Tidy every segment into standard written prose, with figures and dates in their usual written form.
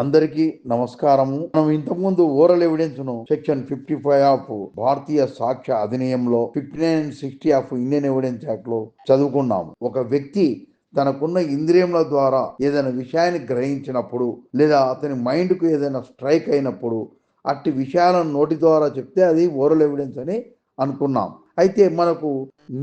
అందరికీ నమస్కారము. మనం ఇంతకుముందు ఓరల్ ఎవిడెన్స్ ను సెక్షన్ 55 ఆఫ్ భారతీయ సాక్ష్య అధినియంలో 59 and 60 of Indian evidence act లో చదువుకున్నాము. ఒక వ్యక్తి తనకున్న ఇంద్రియముల ద్వారా ఏదైనా విషయాన్ని గ్రహించినప్పుడు లేదా అతని మైండ్ కు ఏదైనా స్ట్రైక్ అయినప్పుడు అట్టి విషయాలను నోటి ద్వారా చెప్తే అది ఓరల్ ఎవిడెన్స్ అని అనుకున్నాం. అయితే మనకు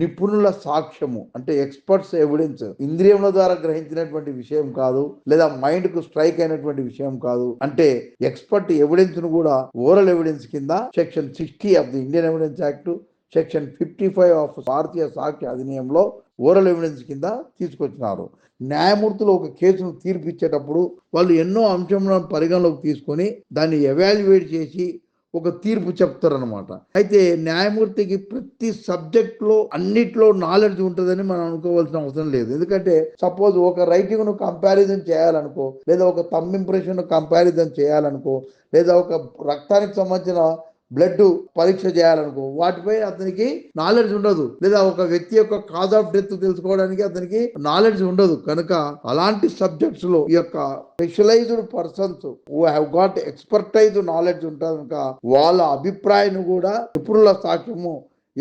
నిపుణుల సాక్ష్యము అంటే ఎక్స్పర్ట్స్ ఎవిడెన్స్ ఇంద్రియముల ద్వారా గ్రహించినటువంటి విషయం కాదు, లేదా మైండ్ కు స్ట్రైక్ అయినటువంటి విషయం కాదు. అంటే ఎక్స్పర్ట్ ఎవిడెన్స్ ను కూడా ఓరల్ ఎవిడెన్స్ కింద section 60 of the Indian evidence act, section 55 of భారతీయ సాక్ష్య అధినియంలో ఓరల్ ఎవిడెన్స్ కింద తీసుకొచ్చినారు. న్యాయమూర్తులు ఒక కేసును తీర్పిచ్చేటప్పుడు వాళ్ళు ఎన్నో అంశములను పరిగణలోకి తీసుకొని దాన్ని ఎవాల్యుయేట్ చేసి ఒక తీర్పు చెప్తారనమాట. అయితే న్యాయమూర్తికి ప్రతి సబ్జెక్ట్ లో అన్నిట్లో నాలెడ్జ్ ఉంటుందని మనం అనుకోవాల్సిన అవసరం లేదు. ఎందుకంటే సపోజ్ ఒక రైటింగ్ ను కంపారిజన్ చేయాలనుకో, లేదా ఒక థంబ్ ఇంప్రెషన్ కంపారిజన్ చేయాలనుకో, లేదా ఒక రక్తానికి సంబంధించిన బ్లడ్ పరీక్ష చేయాలనుకో, వాటిపై అతనికి నాలెడ్జ్ ఉండదు, లేదా ఒక వ్యక్తి యొక్క కాజ్ ఆఫ్ డెత్ తెలుసుకోవడానికి అతనికి నాలెడ్జ్ ఉండదు. కనుక అలాంటి సబ్జెక్ట్స్ లో ఈ యొక్క specialised persons who have got expertise knowledge ఉంటుంది కనుక వాళ్ళ అభిప్రాయాన్ని కూడా నిపుణుల సాక్ష్యము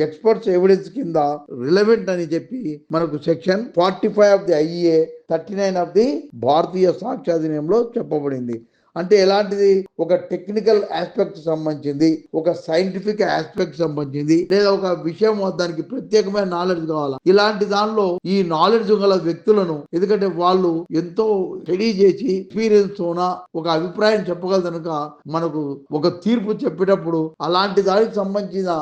ఎక్స్పర్ట్స్ ఎవిడెన్స్ కింద రిలవెంట్ అని చెప్పి మనకు section 45 of the IA 39 of the భారతీయ సాక్ష్యాధినియంలో చెప్పబడింది. అంటే ఎలాంటిది, ఒక టెక్నికల్ ఆస్పెక్ట్ సంబంధించింది, ఒక సైంటిఫిక్ ఆస్పెక్ట్ సంబంధించింది, లేదా ఒక విషయం దానికి ప్రత్యేకమైన నాలెడ్జ్ కావాలా, ఇలాంటి దానిలో ఈ నాలెడ్జ్ గల వ్యక్తులను, ఎందుకంటే వాళ్ళు ఎంతో స్టడీ చేసి ఎక్స్పీరియన్స్ తోన ఒక అభిప్రాయం చెప్పగలరు కనుక మనకు ఒక తీర్పు చెప్పేటప్పుడు అలాంటి దానికి సంబంధించిన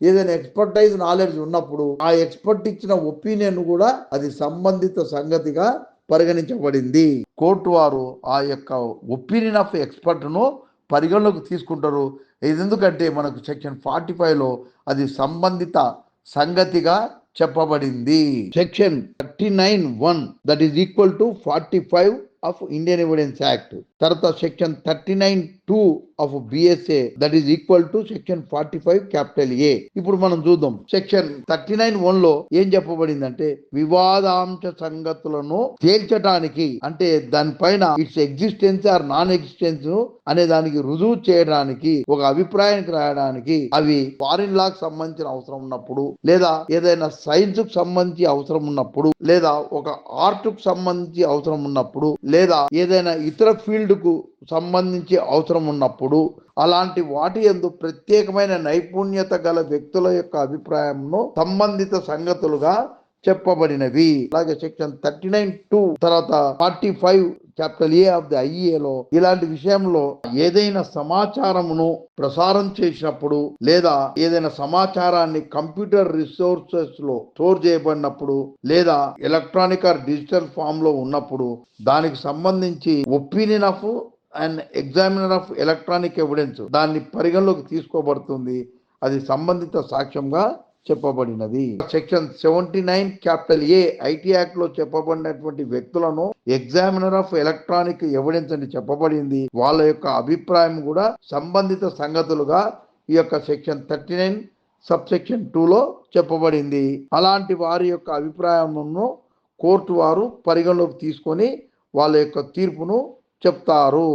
ఏదైనా ఎక్స్పర్టైజ్ నాలెడ్జ్ ఉన్నప్పుడు ఆ ఎక్స్పర్ట్ ఇచ్చిన ఒపీనియన్ కూడా అది సంబంధిత సంగతిగా పరిగణించబడింది. కోర్టు వారు ఆ యొక్క ఒపీనియన్ ఆఫ్ ఎక్స్పర్ట్ ను పరిగణలోకి తీసుకుంటారు. ఇది ఎందుకంటే మనకు సెక్షన్ 45 లో అది సంబంధిత సంగతిగా చెప్పబడింది. Section 39(1) that is equal to 45 of Indian evidence act. తర్వాత section 39(2) of BSA that is equal to section 45 capital A. ఇప్పుడు మనం చూద్దాం. సెక్షన్ 39(1) లో ఏం చెప్పబడిందంటే, వివాదాంశ సంగతులను తేల్చడానికి, అంటే దానిపైన its existence or non existence అనే దానికి రుజువు చేయడానికి, ఒక అభిప్రాయానికి రాయడానికి అవి ఫారిన్ లాకు సంబంధించిన అవసరం ఉన్నప్పుడు, లేదా ఏదైనా సైన్స్ కు సంబంధించి అవసరం ఉన్నప్పుడు, లేదా ఒక ఆర్ట్ కు సంబంధించి అవసరం ఉన్నప్పుడు, లేదా ఏదైనా ఇతర ఫీల్డ్ కు సంబంధించి అవసరం ఉన్నప్పుడు, అలాంటి వాటి యందు ప్రత్యేకమైన నైపుణ్యత గల వ్యక్తుల యొక్క అభిప్రాయంను సంబంధిత సంగతులుగా చెప్పబడినవి. అలాగే సెక్షన్ 39(2) తర్వాత 45 క్యాపిటల్ ఏ ఆఫ్ ది ఐఏలో ఇలాంటి విషయంలో ఏదైనా సమాచారమును ప్రసారం చేసినప్పుడు, లేదా ఏదైనా సమాచారాన్ని కంప్యూటర్ రిసోర్సెస్ లో స్టోర్ చేయబడినప్పుడు, లేదా ఎలక్ట్రానిక్ ఆర్ డిజిటల్ ఫామ్ లో ఉన్నప్పుడు దానికి సంబంధించి opinion of and examiner of electronic evidence దాన్ని పరిగణలోకి తీసుకోబడుతుంది. అది సంబంధిత సాక్ష్యంగా చెప్పబడినది. Section 79 capital A IT act లో చెప్పబడినటువంటి వ్యక్తులను ఎగ్జామినర్ ఆఫ్ ఎలక్ట్రానిక్ ఎవిడెన్స్ అని చెప్పబడింది. వాళ్ళ యొక్క అభిప్రాయం కూడా సంబంధిత సంగతులుగా ఈ యొక్క సెక్షన్ 39 సబ్ సెక్షన్ 2 లో చెప్పబడింది. అలాంటి వారి యొక్క అభిప్రాయమును కోర్టు వారు పరిగణలోకి తీసుకొని వాళ్ళ యొక్క తీర్పును చెప్తారు.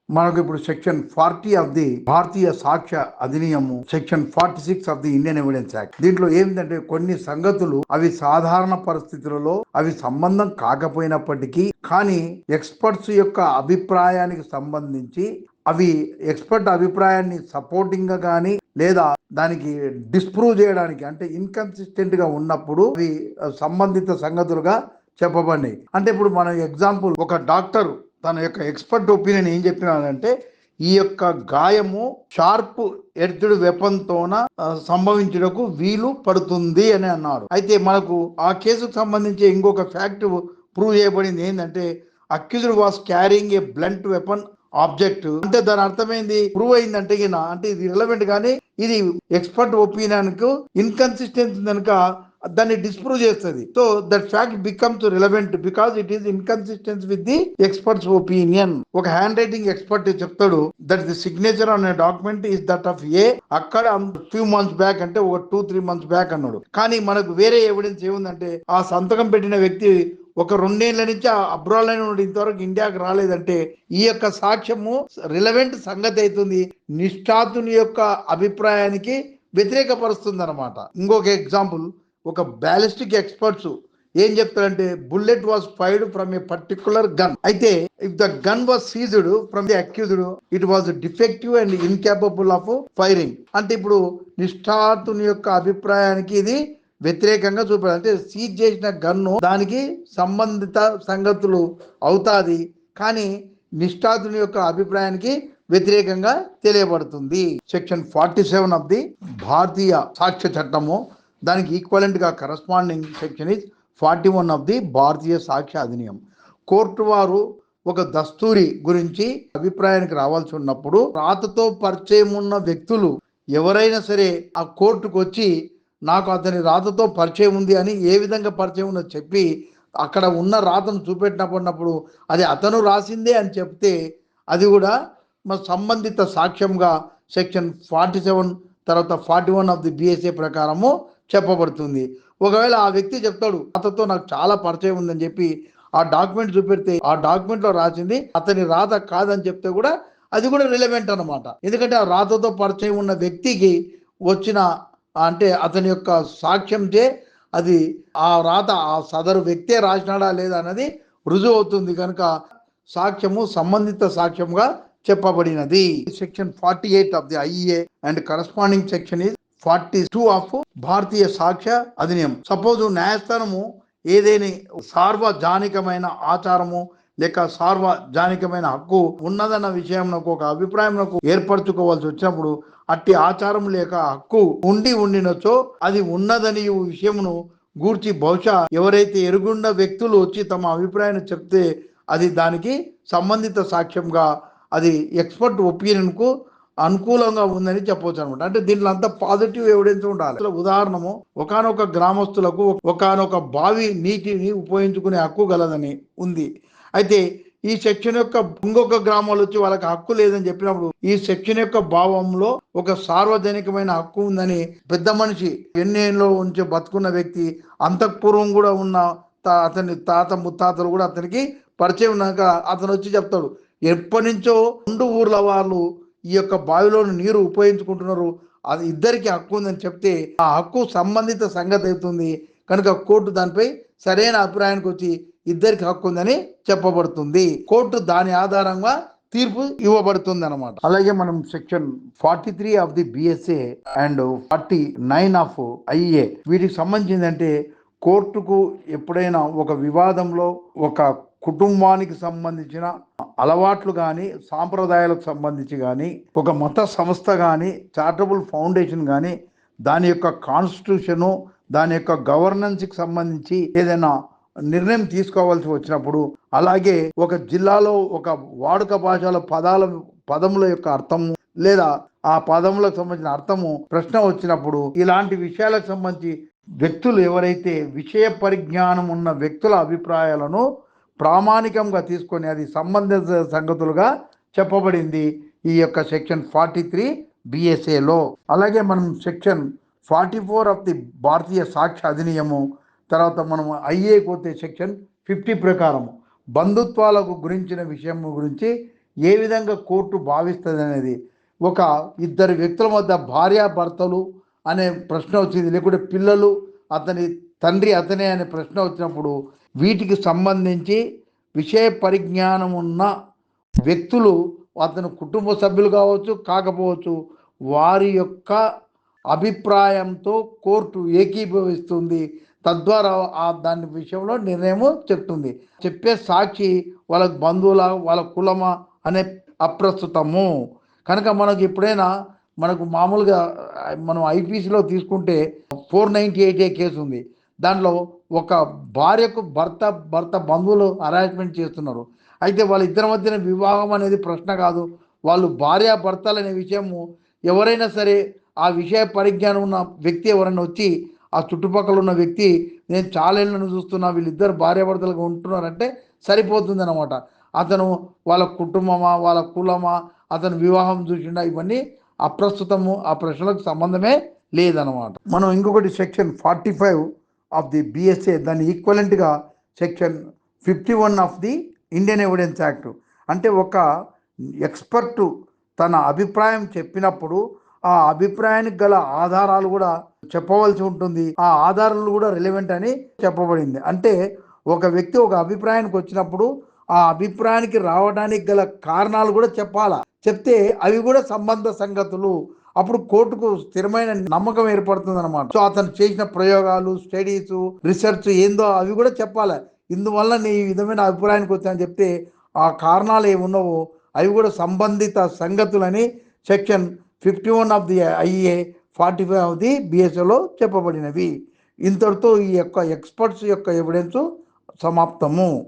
మనకు ఇప్పుడు సెక్షన్ 40 ఆఫ్ ది భారతీయ సాక్ష్య అధినియము, section 46 of the Indian evidence act. దీంట్లో ఏంటంటే కొన్ని సంగతులు అవి సాధారణ పరిస్థితులలో అవి సంబంధం కాకపోయినప్పటికీ కానీ ఎక్స్పర్ట్స్ యొక్క అభిప్రాయానికి సంబంధించి అవి ఎక్స్పర్ట్ అభిప్రాయాన్ని సపోర్టింగ్ గా కానీ లేదా దానికి డిస్ప్రూవ్ చేయడానికి అంటే ఇన్కన్సిస్టెంట్ గా ఉన్నప్పుడు అవి సంబంధిత సంగతులుగా చెప్పబడినాయి. అంటే ఇప్పుడు మనం ఎగ్జాంపుల్, ఒక డాక్టర్ తన యొక్క ఎక్స్పర్ట్ ఒపీనియన్ ఏం చెప్పినాడంటే, ఈ యొక్క గాయము షార్ప్ ఎడ్జ్డ్ వెపన్ తోన సంభవించుటకు వీలు పడుతుంది అని అన్నాడు. అయితే మనకు ఆ కేసుకు సంబంధించి ఇంకొక ఫ్యాక్ట్ ప్రూవ్ చేయబడింది. ఏంటంటే, accused was carrying A blunt weapon object. అంటే దాని అర్థమైంది, ప్రూవ్ అయిందంటే అంటే ఇది రిలవెంట్ గానీ ఇది ఎక్స్పర్ట్ ఒపీనియన్ కు ఇన్కన్సిస్టెన్సీ కనుక దాన్ని డిస్ప్రూవ్ చేస్తుంది. So that fact becomes relevant because it is inconsistence with the expert's opinion. ఒక హ్యాండ్ రైటింగ్ ఎక్స్పర్ట్ చెప్తాడు that the signature on document is that of A, అక్కడ ఫ్యూ మంత్స్ బ్యాక్ అంటే ఒక 2-3 months back అన్నాడు. కానీ మనకు వేరే ఎవిడెన్స్ ఏముందంటే ఆ సంతకం పెట్టిన వ్యక్తి ఒక 2 ఏళ్ల నుంచి అబ్రాడ్ నుండి ఇంతవరకు ఇండియాకి రాలేదంటే ఈ యొక్క సాక్ష్యము రిలవెంట్ సంగతి అవుతుంది, నిష్ఠాతుని యొక్క అభిప్రాయానికి వ్యతిరేకపరుస్తుంది అనమాట. ఇంకొక ఎగ్జాంపుల్, ఒక బ్యాలిస్టిక్ ఎక్స్పర్ట్స్ ఏం చెప్తారంటే bullet was fired from a particular gun. అయితే if the gun was seized from the accused it was defective and incapable of firing. అంటే ఇప్పుడు నిష్ఠాతుని యొక్క అభిప్రాయానికి ఇది వ్యతిరేకంగా చూపారు. అంటే సీజ్ చేసిన గన్ను దానికి సంబంధిత సంగతులు అవుతాది, కానీ నిష్ఠాతుని యొక్క అభిప్రాయానికి వ్యతిరేకంగా తెలియబడుతుంది. సెక్షన్ 47 ఆఫ్ ది భారతీయ సాక్ష్య చట్టము, దానికి ఈక్వలెంట్ గా corresponding section is 41 of the భారతీయ సాక్ష్య అధినియం. కోర్టు వారు ఒక దస్తూరి గురించి అభిప్రాయానికి రావాల్సి ఉన్నప్పుడు రాతతో పరిచయం ఉన్న వ్యక్తులు ఎవరైనా సరే ఆ కోర్టుకు వచ్చి నాకు అతని రాతతో పరిచయం ఉంది అని ఏ విధంగా పరిచయం ఉందో చెప్పి అక్కడ ఉన్న రాతను చూపెట్టినప్పుడు అది అతను రాసిందే అని చెప్తే అది కూడా సంబంధిత సాక్ష్యంగా సెక్షన్ 47 తర్వాత 41 ఆఫ్ ది బిఎస్ఏ ప్రకారము చెప్పబడుతుంది. ఒకవేళ ఆ వ్యక్తి చెప్తాడు రాతతో నాకు చాలా పరిచయం ఉందని చెప్పి ఆ డాక్యుమెంట్ చూపెడితే ఆ డాక్యుమెంట్ లో రాసింది అతని రాత కాదని చెప్తే కూడా అది కూడా రిలవెంట్ అనమాట. ఎందుకంటే ఆ రాతతో పరిచయం ఉన్న వ్యక్తికి వచ్చిన అంటే అతని యొక్క సాక్ష్యంచే అది ఆ రాత ఆ సదరు వ్యక్తే రాసినాడా లేదా అన్నది రుజువు అవుతుంది కనుక సాక్ష్యము సంబంధిత సాక్ష్యంగా చెప్పబడినది. Section 48 of the IA and corresponding section is 42 of భారతీయ సాక్ష్య అధినియం. సపోజ్ న్యాయస్థానము ఏదైనా సార్వజానికమైన ఆచారము లేక సార్వజానికమైన హక్కు ఉన్నదన్న విషయం ఒక అభిప్రాయం ఏర్పరచుకోవాల్సి వచ్చినప్పుడు అట్టి ఆచారం లేక హక్కు ఉండినచో అది ఉన్నదని విషయమును గూర్చి బహుశా ఎవరైతే ఎరుగుండ వ్యక్తులు వచ్చి తమ అభిప్రాయాన్ని చెప్తే అది దానికి సంబంధిత సాక్ష్యంగా అది ఎక్స్పర్ట్ ఒపీనియన్ కు అనుకూలంగా ఉందని చెప్పవచ్చు అనమాట. అంటే దీంట్లో అంతా పాజిటివ్ ఎవిడెన్స్ ఉండాలి. ఉదాహరణము, ఒకానొక గ్రామస్తులకు ఒకానొక బావి నీటిని ఉపయోగించుకునే హక్కు గలదని ఉంది. అయితే ఈ సెక్షన్ యొక్క ఇంకొక గ్రామాలు వచ్చి వాళ్ళకి హక్కు లేదని చెప్పినప్పుడు ఈ సెక్షన్ యొక్క భావంలో ఒక సార్వజనికమైన హక్కు ఉందని పెద్ద మనిషి ఎన్నేళ్ళలో ఉంచి బతుకున్న వ్యక్తి అంతఃపూర్వం కూడా ఉన్న అతని తాత ముత్తాతలు కూడా అతనికి పరిచయం ఉన్నాక అతను వచ్చి చెప్తాడు ఎప్పటి నుంచో 2 ఊర్ల వాళ్ళు ఈ యొక్క బావిలోని నీరు ఉపయోగించుకుంటున్నారు, అది ఇద్దరికి హక్కు ఉందని చెప్తే ఆ హక్కు సంబంధిత సంగతి అవుతుంది కనుక కోర్టు దానిపై సరైన అభిప్రాయానికి వచ్చి ఇద్దరికి హక్కు ఉందని చెప్పబడుతుంది. కోర్టు దాని ఆధారంగా తీర్పు ఇవ్వబడుతుంది అనమాట. అలాగే మనం section 43 of the BSA and 49 of IA వీటికి సంబంధించిందంటే కోర్టుకు ఎప్పుడైనా ఒక వివాదంలో ఒక కుటుంబానికి సంబంధించిన అలవాట్లు కానీ సాంప్రదాయాలకు సంబంధించి కానీ ఒక మత సంస్థ కానీ చారిటబుల్ ఫౌండేషన్ కానీ దాని యొక్క కాన్స్టిట్యూషను దాని యొక్క గవర్నెన్స్కి సంబంధించి ఏదైనా నిర్ణయం తీసుకోవాల్సి వచ్చినప్పుడు అలాగే ఒక జిల్లాలో ఒక వాడుక భాషల పదముల యొక్క అర్థము లేదా ఆ పదములకు సంబంధించిన అర్థము ప్రశ్న వచ్చినప్పుడు ఇలాంటి విషయాలకు సంబంధించి వ్యక్తులు ఎవరైతే విషయ పరిజ్ఞానం ఉన్న వ్యక్తుల అభిప్రాయాలను ప్రామాణికంగా తీసుకొని అది సంబంధిత సంగతులుగా చెప్పబడింది ఈ యొక్క సెక్షన్ 43 బిఎస్ఏలో. అలాగే మనం సెక్షన్ 44 ఆఫ్ ది భారతీయ సాక్ష్య అధినియము తర్వాత మనం ఐఏ పోతే సెక్షన్ 50 ప్రకారము బంధుత్వాలకు గురించిన విషయం గురించి ఏ విధంగా కోర్టు భావిస్తుంది అనేది ఒక ఇద్దరు వ్యక్తుల మధ్య భార్యాభర్తలు అనే ప్రశ్న వచ్చింది లేకుంటే పిల్లలు అతని తండ్రి అతనే అనే ప్రశ్న వచ్చినప్పుడు వీటికి సంబంధించి విషయ పరిజ్ఞానం ఉన్న వ్యక్తులు అతని కుటుంబ సభ్యులు కావచ్చు కాకపోవచ్చు వారి యొక్క అభిప్రాయంతో కోర్టు ఏకీభవిస్తుంది, తద్వారా దాని విషయంలో నిర్ణయం చెప్తుంది. చెప్పే సాక్షి వాళ్ళ బంధువుల వాళ్ళ కులమా అనే అప్రస్తుతము కనుక మనకు ఎప్పుడైనా మనకు మామూలుగా మనం ఐపీసీలో తీసుకుంటే 498A కేసు ఉంది. దాంట్లో ఒక భార్యకు భర్త బంధువులు హరాస్మెంట్ చేస్తున్నారు. అయితే వాళ్ళ ఇద్దరి మధ్యన వివాహం అనేది ప్రశ్న కాదు, వాళ్ళు భార్యాభర్తలు అనే విషయము ఎవరైనా సరే ఆ విషయ పరిజ్ఞానం ఉన్న వ్యక్తి ఎవరైనా వచ్చి ఆ చుట్టుపక్కల ఉన్న వ్యక్తి నేను చాలా ఏళ్ళను చూస్తున్నా వీళ్ళిద్దరు భార్యాభర్తలుగా ఉంటున్నారంటే సరిపోతుంది అనమాట. అతను వాళ్ళ కుటుంబమా వాళ్ళ కులమా అతను వివాహం చూసిండా ఇవన్నీ అప్రస్తుతము, ఆ ప్రశ్నలకు సంబంధమే లేదనమాట. మనం ఇంకొకటి సెక్షన్ 45 ఆఫ్ ది బిఎస్ఏ దాన్ని ఈక్వలెంట్గా section 51 of the Indian evidence act. అంటే ఒక ఎక్స్పర్టు తన అభిప్రాయం చెప్పినప్పుడు ఆ అభిప్రాయానికి గల ఆధారాలు కూడా చెప్పవలసి ఉంటుంది. ఆ ఆధారాలు కూడా రిలవెంట్ అని చెప్పబడింది. అంటే ఒక వ్యక్తి ఒక అభిప్రాయానికి వచ్చినప్పుడు ఆ అభిప్రాయానికి రావడానికి గల కారణాలు కూడా చెప్పాలా. చెప్తే అవి కూడా సంబంధ సంగతులు. అప్పుడు కోర్టుకు స్థిరమైన నమ్మకం ఏర్పడుతుంది అనమాట. సో అతను చేసిన ప్రయోగాలు, స్టడీస్, రీసెర్చ్ ఏందో అవి కూడా చెప్పాలి. ఇందువల్ల నీ ఈ విధమైన అభిప్రాయానికి వచ్చాయని చెప్తే ఆ కారణాలు ఏమున్నావో అవి కూడా సంబంధిత సంగతులని section 51 of the IA 45 of the బిఎస్ఏలో చెప్పబడినవి. ఇంతటితో ఈ యొక్క ఎక్స్పర్ట్స్ యొక్క ఎవిడెన్స్ సమాప్తము.